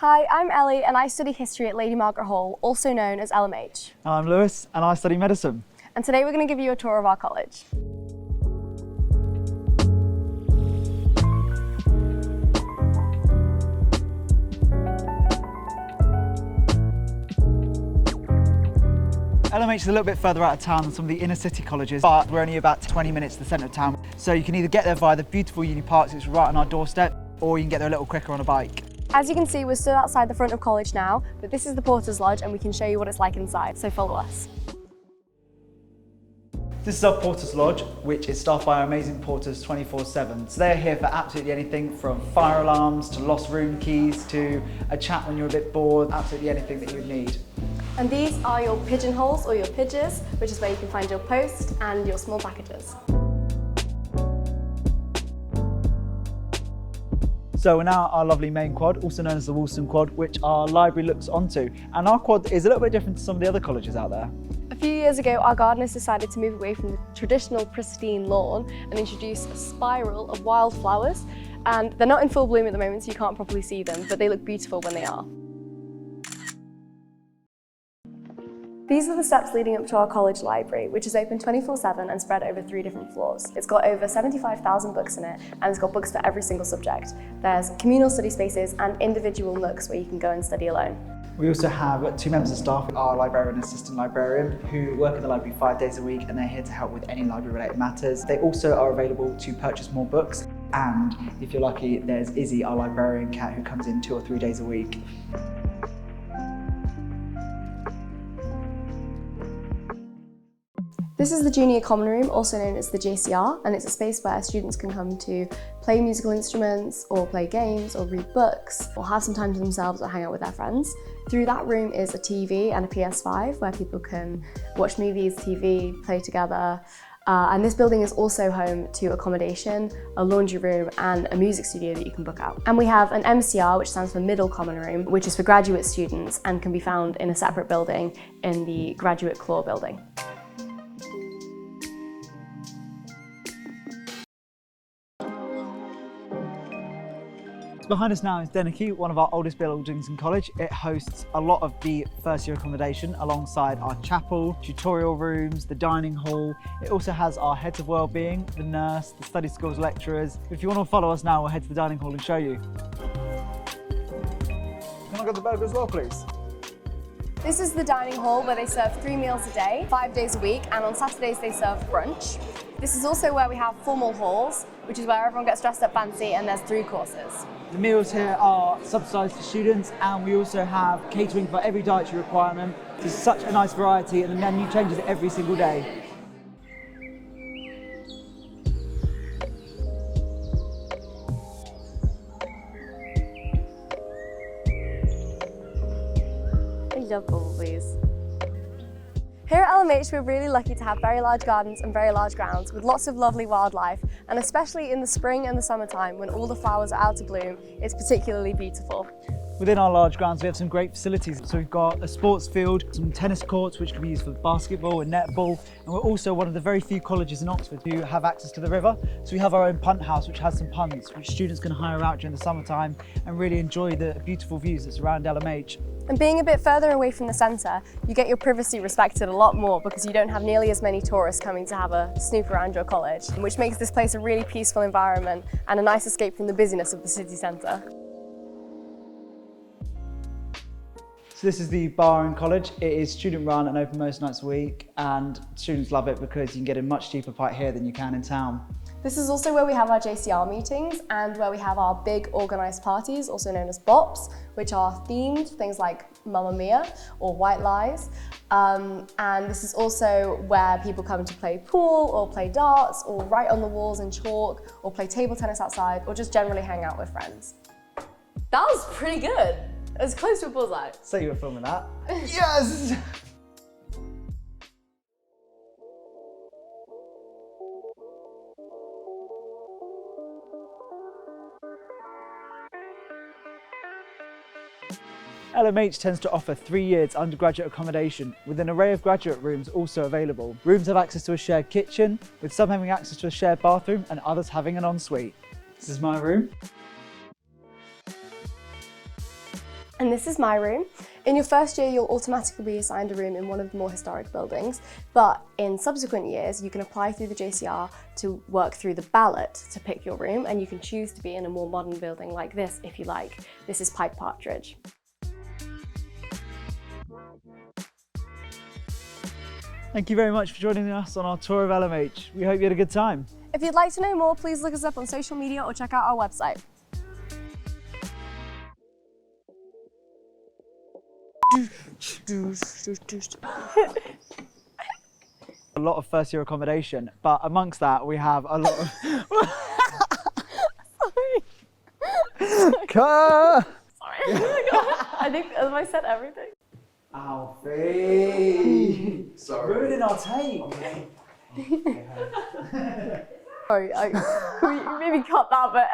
Hi, I'm Ellie and I study history at Lady Margaret Hall, also known as Allem. I'm Lewis and I study medicine. And today we're going to give you a tour of our college. LMH is a little bit further out of town than some of the inner city colleges, but we're only about 20 minutes to the centre of town. So you can either get there via the beautiful uni parks, which is right on our doorstep, or you can get there a little quicker on a bike. As you can see, we're stood outside the front of college now, but this is the Porter's Lodge and we can show you what it's like inside, so follow us. This is our Porter's Lodge, which is staffed by our amazing porters 24/7. So they're here for absolutely anything from fire alarms to lost room keys to a chat when you're a bit bored, absolutely anything that you would need. And these are your pigeonholes or your pidges, which is where you can find your post and your small packages. So we're now at our lovely main quad, also known as the Wilson quad, which our library looks onto. And our quad is a little bit different to some of the other colleges out there. A few years ago, our gardeners decided to move away from the traditional pristine lawn and introduce a spiral of wildflowers. And they're not in full bloom at the moment, so you can't properly see them, but they look beautiful when they are. These are the steps leading up to our college library, which is open 24/7 and spread over 3 different floors. It's got over 75,000 books in it, and it's got books for every single subject. There's communal study spaces and individual nooks where you can go and study alone. We also have 2 members of staff, our librarian and assistant librarian, who work in the library 5 days a week, and they're here to help with any library-related matters. They also are available to purchase more books, and if you're lucky, there's Izzy, our librarian cat, who comes in 2 or 3 days a week. This is the Junior Common Room, also known as the JCR, and it's a space where students can come to play musical instruments or play games or read books or have some time to themselves or hang out with their friends. Through that room is a TV and a PS5 where people can watch movies, TV, play together. And this building is also home to accommodation, a laundry room and a music studio that you can book out. And we have an MCR, which stands for Middle Common Room, which is for graduate students and can be found in a separate building in the Graduate Claw building. Behind us now is Dennehy, one of our oldest buildings in college. It hosts a lot of the first year accommodation alongside our chapel, tutorial rooms, the dining hall. It also has our heads of wellbeing, the nurse, the study skills lecturers. If you want to follow us now, we'll head to the dining hall and show you. Can I get the burger as well, please? This is the dining hall where they serve 3 meals a day, 5 days a week, and on Saturdays they serve brunch. This is also where we have formal halls, which is where everyone gets dressed up fancy and there's 3 courses. The meals here are subsidised for students, and we also have catering for every dietary requirement. There's such a nice variety and the menu changes every single day. I love bumblebees. Here at LMH, we're really lucky to have very large gardens and very large grounds with lots of lovely wildlife, and especially in the spring and the summertime when all the flowers are out to bloom, it's particularly beautiful. Within our large grounds, we have some great facilities. So we've got a sports field, some tennis courts, which can be used for basketball and netball. And we're also one of the very few colleges in Oxford who have access to the river. So we have our own punt house, which has some punts, which students can hire out during the summertime and really enjoy the beautiful views that surround LMH. And being a bit further away from the centre, you get your privacy respected a lot more because you don't have nearly as many tourists coming to have a snoop around your college, which makes this place a really peaceful environment and a nice escape from the busyness of the city centre. So this is the bar in college. It is student run and open most nights a week, and students love it because you can get a much cheaper pint here than you can in town. This is also where we have our JCR meetings and where we have our big organised parties, also known as BOPs, which are themed, things like Mamma Mia or White Lies. And this is also where people come to play pool or play darts or write on the walls in chalk or play table tennis outside or just generally hang out with friends. That was pretty good. It was close to a bullseye. So you were filming that? Yes! LMH tends to offer 3 years undergraduate accommodation with an array of graduate rooms also available. Rooms have access to a shared kitchen, with some having access to a shared bathroom and others having an ensuite. This is my room. And this is my room. In your first year, you'll automatically be assigned a room in one of the more historic buildings, but in subsequent years, you can apply through the JCR to work through the ballot to pick your room, and you can choose to be in a more modern building like this if you like. This is Pike Partridge. Thank you very much for joining us on our tour of LMH. We hope you had a good time. If you'd like to know more, please look us up on social media or check out our website. A lot of first year accommodation, but amongst that we have a lot of... Sorry. I think, have I said everything? Alfie! Sorry. Ruining our take! Sorry, can we maybe cut that bit?